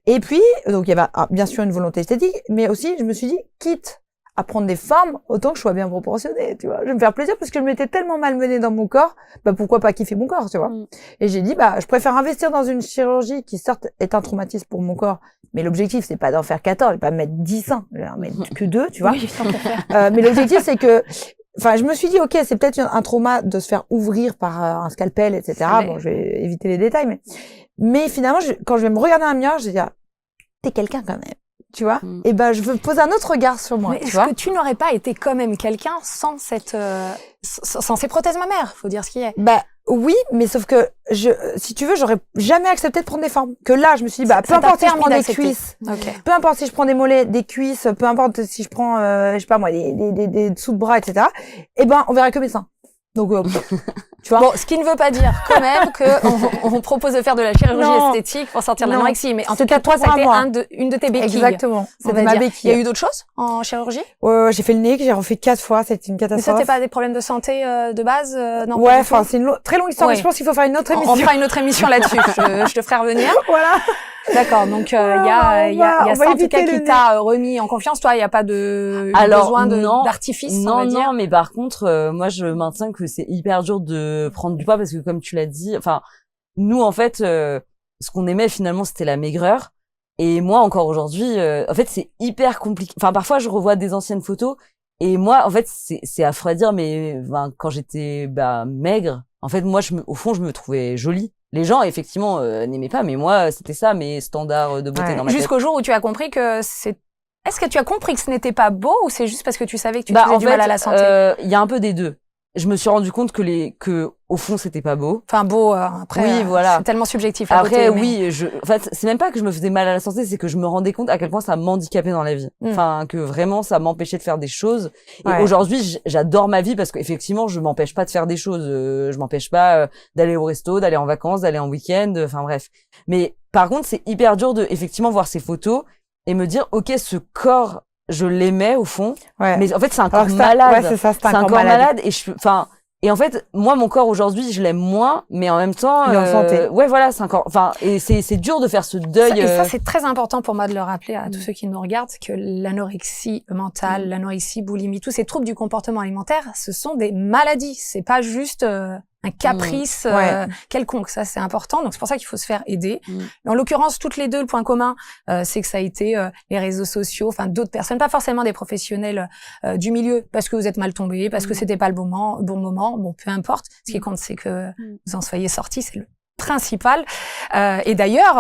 Et puis, donc, il y avait bien sûr une volonté esthétique, mais aussi, je me suis dit, quitte à prendre des formes, autant que je sois bien proportionnée, tu vois. Je vais me faire plaisir parce que je m'étais tellement malmenée dans mon corps, pourquoi pas kiffer mon corps, tu vois. Et j'ai dit, je préfère investir dans une chirurgie qui, certes, est un traumatisme pour mon corps, mais l'objectif, c'est pas d'en faire 14, je vais pas mettre 10 seins, je vais en mettre que 2, tu vois. Oui, tant qu'à faire. Mais l'objectif, c'est que, je me suis dit, ok, c'est peut-être un trauma de se faire ouvrir par un scalpel, etc. Bon, je vais éviter les détails, mais finalement, quand je vais me regarder dans un miroir, je vais dire, t'es quelqu'un quand même. Tu vois, et je veux poser un autre regard sur moi. Mais est-ce que tu n'aurais pas été quand même quelqu'un sans sans ces prothèses mammaires? Faut dire ce qui est. Oui, mais sauf que si tu veux, j'aurais jamais accepté de prendre des formes. Que là, je me suis dit, peu importe si je prends des cuisses, peu importe si je prends des mollets, des cuisses, peu importe si je prends, je sais pas moi, des dessous de bras, etc. On verra que mes seins. Donc, tu vois. Bon, ce qui ne veut pas dire quand même qu'on propose de faire de la chirurgie esthétique pour sortir de l'anorexie. Mais en tout cas, toi, ça a été une de tes béquilles. Exactement. C'était ma béquille. Il y a eu d'autres choses en chirurgie? Ouais, j'ai fait le nez, que j'ai refait 4 fois. C'était une catastrophe. Mais ça, c'était pas des problèmes de santé de base? Non. Ouais, c'est une très longue histoire. Mais je pense qu'il faut faire une autre émission. On fera une autre émission là-dessus. Je te ferai revenir. Voilà. D'accord, donc il y a ça en tout cas qui t'a remis en confiance. Toi, il y a pas de besoin d'artifice. Non, mais par contre, moi je maintiens que c'est hyper dur de prendre du poids parce que comme tu l'as dit, enfin nous en fait, ce qu'on aimait finalement c'était la maigreur. Et moi encore aujourd'hui, en fait c'est hyper compliqué. Enfin parfois je revois des anciennes photos et moi en fait c'est affreux à dire, mais quand j'étais maigre, en fait moi au fond je me trouvais jolie. Les gens, effectivement, n'aimaient pas, mais moi, c'était ça, mes standards de beauté dans ma tête. Jusqu'au jour où tu as compris que c'est... Est-ce que tu as compris que ce n'était pas beau ou c'est juste parce que tu savais que tu faisais du mal à la santé? Il y a un peu des deux. Je me suis rendu compte que au fond, c'était pas beau. Enfin, beau, après, oui, voilà. c'est tellement subjectif, la après, beauté. Oui, en fait, c'est même pas que je me faisais mal à la santé, c'est que je me rendais compte à quel point ça m'handicapait dans la vie. Enfin, que vraiment, ça m'empêchait de faire des choses. Et aujourd'hui, j'adore ma vie parce qu'effectivement, je m'empêche pas de faire des choses. Je m'empêche pas d'aller au resto, d'aller en vacances, d'aller en week-end, enfin bref. Mais par contre, c'est hyper dur de, effectivement, voir ces photos et me dire, ok, ce corps, je l'aimais au fond, mais en fait c'est un corps malade. Ouais, c'est ça, c'est un corps malade et en fait moi mon corps aujourd'hui je l'aime moins, mais en même temps il est en santé. Ouais voilà, c'est un corps, enfin et c'est dur de faire ce deuil. Et ça c'est très important pour moi de le rappeler à tous ceux qui nous regardent, que l'anorexie mentale, l'anorexie, boulimie, tous ces troubles du comportement alimentaire, ce sont des maladies. C'est pas juste un caprice quelconque. Ça, c'est important. Donc, c'est pour ça qu'il faut se faire aider. En l'occurrence, toutes les deux, le point commun, c'est que ça a été les réseaux sociaux, enfin d'autres personnes, pas forcément des professionnels du milieu, parce que vous êtes mal tombés, parce que c'était pas le bon moment. Bon, peu importe. Ce qui compte, c'est que vous en soyez sortis. C'est le principal. Et d'ailleurs,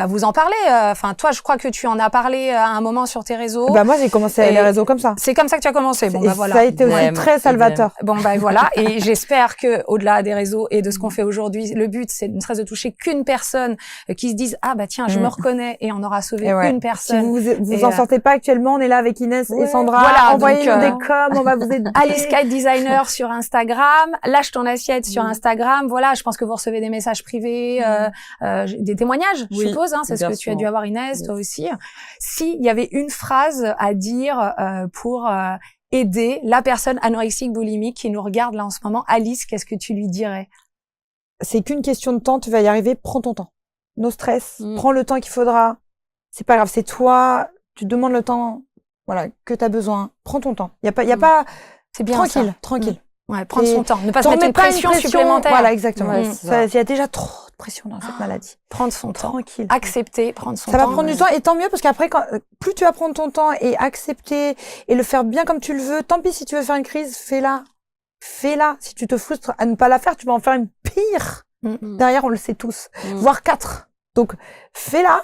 vous en parlez. Enfin, toi, je crois que tu en as parlé à un moment sur tes réseaux. Moi, j'ai commencé avec les réseaux comme ça. C'est comme ça que tu as commencé. Bon, voilà. Ça a été aussi très salvateur. Bon, voilà. Et j'espère que, au-delà des réseaux et de ce qu'on fait aujourd'hui, le but, c'est ne serait-ce de toucher qu'une personne qui se dise, tiens, je me reconnais, et on aura sauvé une personne. Si vous en sortez pas actuellement, on est là avec Inès et Sandra. Voilà, envoyez-nous des coms, on va vous aider. Alice Kite Designer sur Instagram. Lâche ton assiette sur Instagram. Voilà, je pense que vous recevez des messages privés, des témoignages, je suppose, c'est ce que tu as dû avoir, Inès, toi aussi. S'il y avait une phrase à dire pour aider la personne anorexique boulimique qui nous regarde là en ce moment, Alice, qu'est-ce que tu lui dirais? C'est qu'une question de temps, tu vas y arriver, prends ton temps. No stress, prends le temps qu'il faudra. C'est pas grave, c'est toi, tu demandes le temps, que tu as besoin. Prends ton temps. Y a pas, c'est bien tranquille. Ouais, prendre son temps, ne pas se mettre une pression supplémentaire. Voilà, exactement. Il y a déjà trop de pression dans cette maladie. Prendre son temps. Tranquille. Accepter, prendre son temps. Ça va prendre du temps, et tant mieux, parce qu'après, plus tu vas prendre ton temps et accepter et le faire bien comme tu le veux, tant pis si tu veux faire une crise, fais-la. Fais-la. Si tu te frustres à ne pas la faire, tu vas en faire une pire. Derrière, on le sait tous. Voire 4. Donc, fais-la.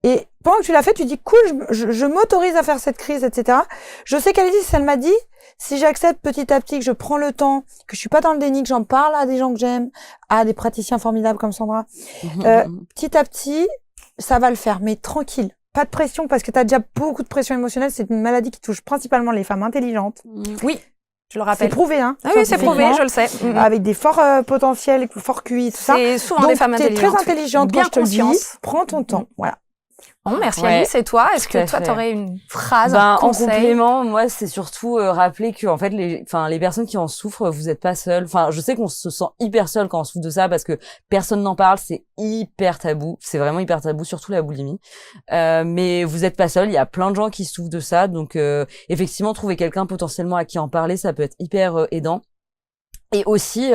Et pendant que tu l'as fait, tu dis, cool, je m'autorise à faire cette crise, etc. Je sais qu'Alice, elle m'a dit, si j'accepte petit à petit, que je prends le temps, que je suis pas dans le déni, que j'en parle à des gens que j'aime, à des praticiens formidables comme Sandra, petit à petit, ça va le faire, mais tranquille. Pas de pression, parce que tu as déjà beaucoup de pression émotionnelle. C'est une maladie qui touche principalement les femmes intelligentes. Oui, je le rappelle. C'est prouvé, hein. Ah oui, c'est prouvé, je le sais. Avec des forts potentiels, forts QI, tout ça. C'est souvent donc, des femmes intelligentes. Donc, t'es très intelligente, bien quand je te le dis. conscience. Prends ton temps, voilà. Bon, merci Alice. Et toi, est-ce que toi, t'aurais une phrase, un conseil? En complément, moi, c'est surtout rappeler que, en fait, les personnes qui en souffrent, vous êtes pas seules. Enfin, je sais qu'on se sent hyper seul quand on souffre de ça, parce que personne n'en parle, c'est hyper tabou. C'est vraiment hyper tabou, surtout la boulimie. Mais vous êtes pas seul. Il y a plein de gens qui souffrent de ça. Donc, effectivement, trouver quelqu'un potentiellement à qui en parler, ça peut être hyper aidant. Et aussi,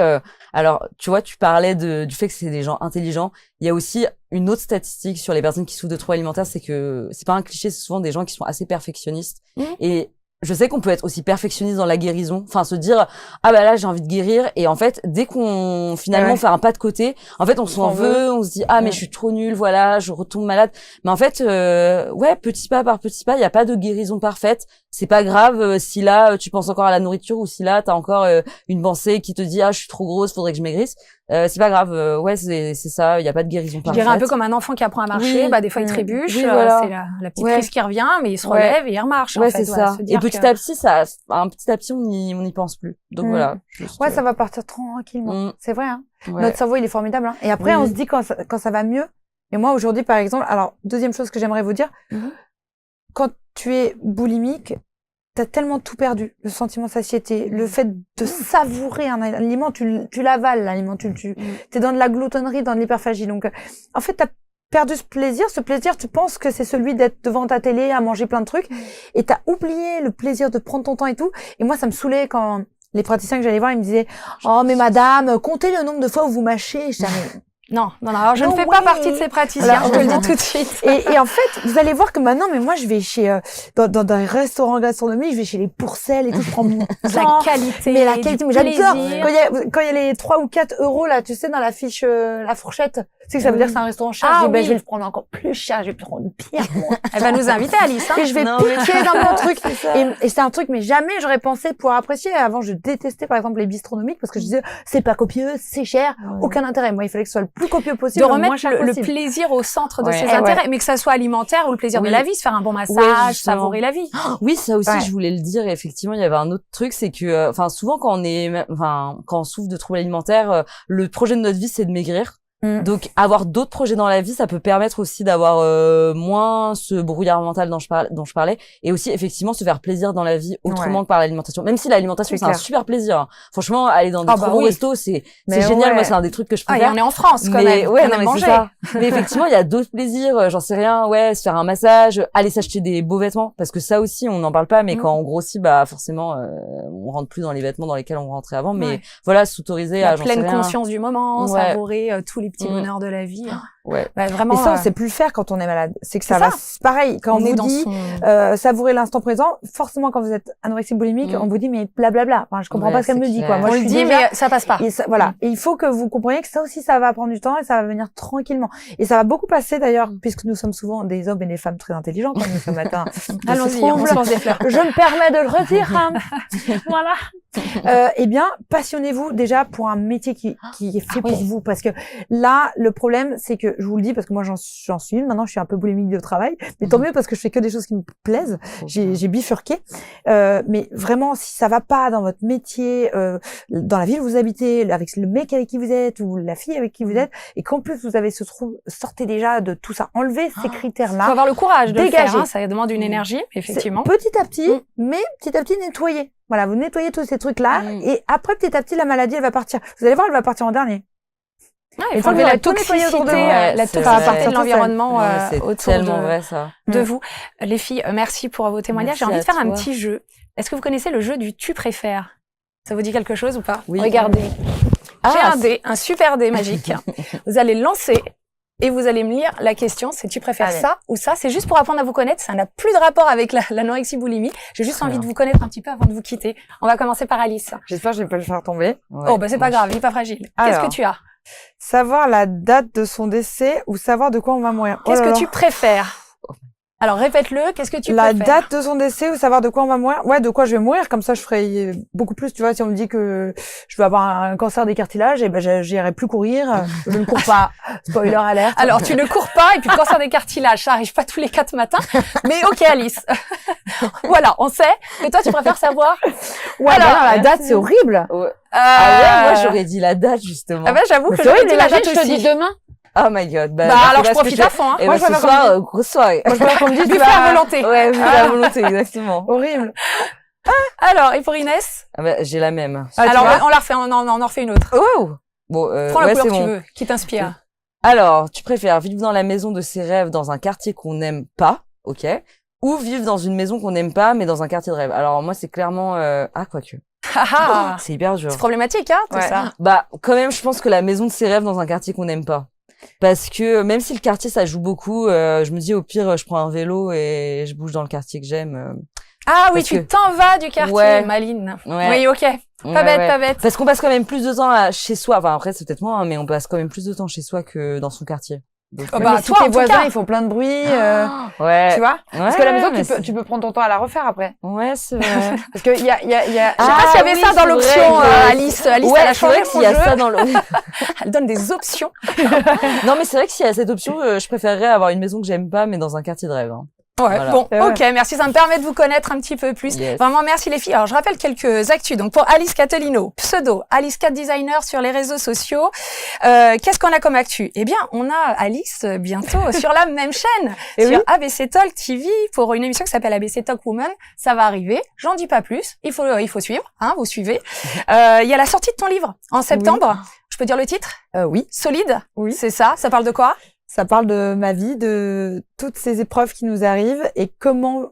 alors, tu vois, tu parlais du fait que c'est des gens intelligents. Il y a aussi une autre statistique sur les personnes qui souffrent de troubles alimentaires, c'est que c'est pas un cliché, c'est souvent des gens qui sont assez perfectionnistes. Et je sais qu'on peut être aussi perfectionniste dans la guérison, enfin se dire là j'ai envie de guérir, et en fait dès qu'on finalement fait un pas de côté, en fait on s'en veut, on se dit mais je suis trop nulle, voilà, je retombe malade. Mais en fait petit pas par petit pas, il y a pas de guérison parfaite. C'est pas grave si là tu penses encore à la nourriture, ou si là t'as encore une pensée qui te dit je suis trop grosse, faudrait que je maigrisse. C'est pas grave, c'est ça, il y a pas de guérison parfaite. Je dirais un peu comme un enfant qui apprend à marcher, des fois il trébuche, voilà. c'est la petite crise qui revient, mais il se relève et il remarche, en fait. C'est ça. Et petit à petit, on n'y pense plus. Donc voilà. Ça va partir tranquillement. C'est vrai, hein. Notre cerveau, il est formidable, hein. Et après, on se dit quand ça va mieux. Et moi, aujourd'hui, par exemple, alors, deuxième chose que j'aimerais vous dire, quand tu es boulimique, t'as tellement tout perdu, le sentiment de satiété, le fait de savourer un aliment, tu l'avales, l'aliment, t'es dans de la gloutonnerie, dans de l'hyperphagie. Donc, en fait, t'as perdu ce plaisir, tu penses que c'est celui d'être devant ta télé à manger plein de trucs, et t'as oublié le plaisir de prendre ton temps et tout. Et moi, ça me saoulait quand les praticiens que j'allais voir, ils me disaient, mais madame, comptez le nombre de fois où vous mâchez. Je disais, non, alors je ne fais pas partie de ces praticiens, je te le dis tout de suite. Et en fait, vous allez voir que maintenant, mais moi, je vais chez, dans des restaurants gastronomiques, je vais chez les Pourcelles et tout, je prends mon temps. La qualité. Mais la qualité, j'adore. Quand il y a les 3 ou 4 euros, là, tu sais, dans la fiche, la fourchette, tu sais que ça veut dire que c'est un restaurant cher. Je dis, je vais le prendre encore plus cher, je vais prendre pire, moi. Elle va nous inviter, Alice, hein. Et je vais piquer dans mon truc. Et c'est un truc, mais jamais j'aurais pensé pouvoir apprécier. Avant, je détestais, par exemple, les bistronomiques, parce que je disais, c'est pas copieux, c'est cher, aucun intérêt. Moi, il fallait que ce soit le plus copieux possible. De remettre le plaisir au centre de ses intérêts, mais que ça soit alimentaire ou le plaisir de la vie, se faire un bon massage, savourer la vie. Oui, ça aussi, je voulais le dire. Effectivement, il y avait un autre truc, c'est que, souvent quand on souffre de troubles alimentaires, le projet de notre vie, c'est de maigrir. Donc, avoir d'autres projets dans la vie, ça peut permettre aussi d'avoir moins ce brouillard mental dont je parlais, et aussi effectivement se faire plaisir dans la vie autrement que par l'alimentation. Même si l'alimentation c'est un super plaisir. Hein. Franchement, aller dans des trop bons restos, c'est génial. Moi, c'est un des trucs que je préfère. On est en France quand même. Ouais, non, mais c'est ça. Mais effectivement, il y a d'autres plaisirs. J'en sais rien. Ouais, se faire un massage, aller s'acheter des beaux vêtements, parce que ça aussi, on n'en parle pas. Mais quand on grossit, bah forcément, on rentre plus dans les vêtements dans lesquels on rentrait avant. Mais voilà, s'autoriser à pleine conscience du moment, savourer tous les petits bonheurs de la vie. Ouais. Bah, vraiment. Et ça, on sait plus le faire quand on est malade. C'est que ça va. Pareil, quand on vous dit savourer l'instant présent, forcément, quand vous êtes anorexique boulimique, on vous dit mais blablabla. Enfin, je comprends pas ce qu'elle me dit, quoi. Moi, on le dit, mais ça passe pas. Et ça, voilà. Et il faut que vous compreniez que ça aussi, ça va prendre du temps et ça va venir tranquillement. Et ça va beaucoup passer d'ailleurs, puisque nous sommes souvent des hommes et des femmes très intelligents quand nous sommes atteints. Allons-y, on se lance des fleurs. Je me permets de le redire. Voilà. Eh bien, passionnez-vous déjà pour un métier qui est fait pour vous, parce que là, le problème, c'est que je vous le dis parce que moi j'en suis une. Maintenant, je suis un peu boulimique de travail, mais tant mieux parce que je fais que des choses qui me plaisent. J'ai bifurqué. Mais vraiment, si ça va pas dans votre métier, dans la ville où vous habitez, avec le mec avec qui vous êtes ou la fille avec qui vous êtes, et qu'en plus vous avez ce trou, sortez déjà de tout ça. Enlevez ces critères-là. Faut avoir le courage de le faire. Hein, ça demande une énergie, effectivement. Petit à petit, mais petit à petit nettoyer. Voilà, vous nettoyez tous ces trucs-là, et après petit à petit la maladie elle va partir. Vous allez voir, elle va partir en dernier. Il faut enlever la toxicité, la toxicité de l'environnement autour de vous. Les filles, merci pour vos témoignages. J'ai envie de faire un petit jeu. Est-ce que vous connaissez le jeu du tu préfères? Ça vous dit quelque chose ou pas? Oui. Regardez. J'ai un dé, un super dé magique. Vous allez le lancer et vous allez me lire la question, c'est tu préfères ça ou ça? C'est juste pour apprendre à vous connaître. Ça n'a plus de rapport avec l'anorexie boulimie. J'ai juste envie de vous connaître un petit peu avant de vous quitter. On va commencer par Alice. J'espère que je vais pas le faire tomber. Oh, bah c'est pas grave, il est pas fragile. Qu'est-ce que tu as? Savoir la date de son décès ou savoir de quoi on va mourir. Qu'est-ce que tu préfères? Alors, répète-le, qu'est-ce que tu préfères? La date de son décès ou savoir de quoi on va mourir? Ouais, de quoi je vais mourir, comme ça je ferai beaucoup plus, tu vois, si on me dit que je vais avoir un cancer des cartilages, et ben j'irai plus courir, je ne cours pas. Spoiler alerte. Alors, tu ne cours pas, et puis le cancer des cartilages, ça arrive pas tous les 4 matins, mais ok Alice. Voilà, on sait, et toi tu préfères savoir? Ouais, alors, la date c'est horrible. Ouais. Moi j'aurais dit la date justement. Ah ben j'avoue que j'aurais dit la date aussi. Je te dis demain. Oh my god. Bah alors je profite à fond, hein. Et moi, ce soir, grosse soirée. Moi, je veux qu'on me dise, buffet à volonté. Ouais, buffet à volonté, exactement. Horrible. Alors, et pour Inès? Ah bah, j'ai la même. Alors, on la refait, on en refait une autre. Oh! Bon, prends la couleur que tu veux, qui t'inspire. Alors, tu préfères vivre dans la maison de ses rêves dans un quartier qu'on n'aime pas, ok? Ou vivre dans une maison qu'on n'aime pas, mais dans un quartier de rêve? Alors, moi, c'est clairement, quoique. C'est hyper dur. C'est problématique, hein, tout ça. Bah, quand même, je pense que la maison de ses rêves dans un quartier qu'on n'aime pas. Parce que même si le quartier ça joue beaucoup, je me dis au pire je prends un vélo et je bouge dans le quartier que j'aime. Ah oui, tu t'en vas du quartier, Maline. Oui, ok. Pas bête. Parce qu'on passe quand même plus de temps chez soi. Enfin après c'est peut-être moi, hein, mais on passe quand même plus de temps chez soi que dans son quartier. Donc, bah, si tes voisins ils font plein de bruit, tu vois, parce que la maison tu peux prendre ton temps à la refaire après. Ouais, c'est vrai. Parce que il y a. Je sais pas s'il y avait ça dans l'option, Alice. Alice, elle a changé s'il y a ça dans Elle donne des options. Non, mais c'est vrai que s'il y a cette option, je préférerais avoir une maison que j'aime pas, mais dans un quartier de rêve. Hein. Ouais, voilà. Bon, ok, merci, ça me permet de vous connaître un petit peu plus. Yes. Vraiment, merci les filles. Alors, je rappelle quelques actus. Donc, pour Alice Cattelino, pseudo Alice Cat Designer sur les réseaux sociaux, qu'est-ce qu'on a comme actu? Eh bien, on a Alice bientôt sur la même chaîne, sur ABC Talk TV, pour une émission qui s'appelle ABC Talk Woman. Ça va arriver. J'en dis pas plus. Il faut suivre, hein, vous suivez. Il y a la sortie de ton livre en septembre. Oui. Je peux dire le titre? Oui. Solide? Oui. C'est ça. Ça parle de quoi? Ça parle de ma vie, de toutes ces épreuves qui nous arrivent et comment,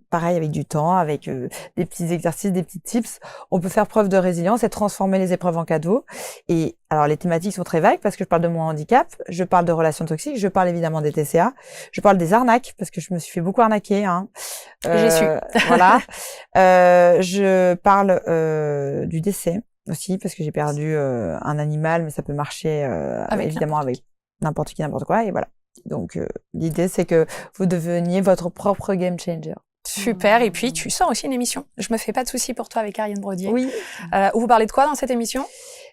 pareil, avec du temps, avec des petits exercices, des petits tips, on peut faire preuve de résilience et transformer les épreuves en cadeaux. Et alors, les thématiques sont très vagues parce que je parle de mon handicap, je parle de relations toxiques, je parle évidemment des TCA, je parle des arnaques parce que je me suis fait beaucoup arnaquer. Hein. J'ai su. Voilà. Je parle du décès aussi parce que j'ai perdu un animal, mais ça peut marcher évidemment avec n'importe qui, n'importe quoi, et voilà. Donc, l'idée, c'est que vous deveniez votre propre game changer. Super, et puis tu sors aussi une émission. Je me fais pas de soucis pour toi avec Ariane Brodier. Oui. Où vous parlez de quoi dans cette émission?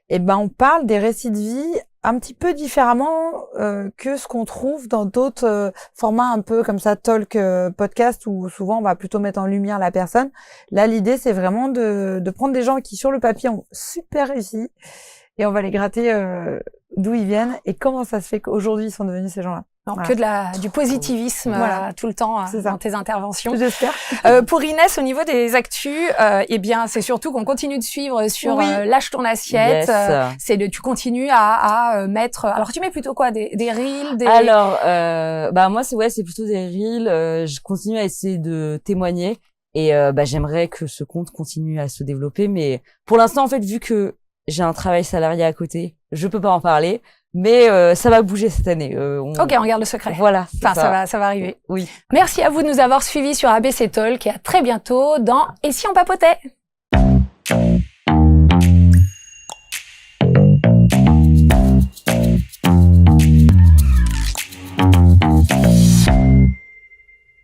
Eh ben, on parle des récits de vie un petit peu différemment que ce qu'on trouve dans d'autres formats un peu comme ça, talk, podcast, où souvent on va plutôt mettre en lumière la personne. Là, l'idée, c'est vraiment de prendre des gens qui, sur le papier, ont super réussi, et on va les gratter d'où ils viennent et comment ça se fait qu'aujourd'hui ils sont devenus ces gens-là. Donc, Voilà. que du positivisme tout le temps C'est ça. dans tes interventions. J'espère. Pour Inès, au niveau des actus, eh bien, c'est surtout qu'on continue de suivre sur lâche ton assiette. Yes. Tu continues à mettre. Alors, tu mets plutôt quoi, des reels, des. Alors, moi, c'est plutôt des reels. Je continue à essayer de témoigner et j'aimerais que ce compte continue à se développer. Mais pour l'instant, en fait, vu que j'ai un travail salarié à côté, je peux pas en parler. Mais ça va bouger cette année. Ok, on garde le secret. Voilà. Enfin, ça va arriver. Oui. Merci à vous de nous avoir suivis sur ABC Talk et à très bientôt dans Et si on papotait?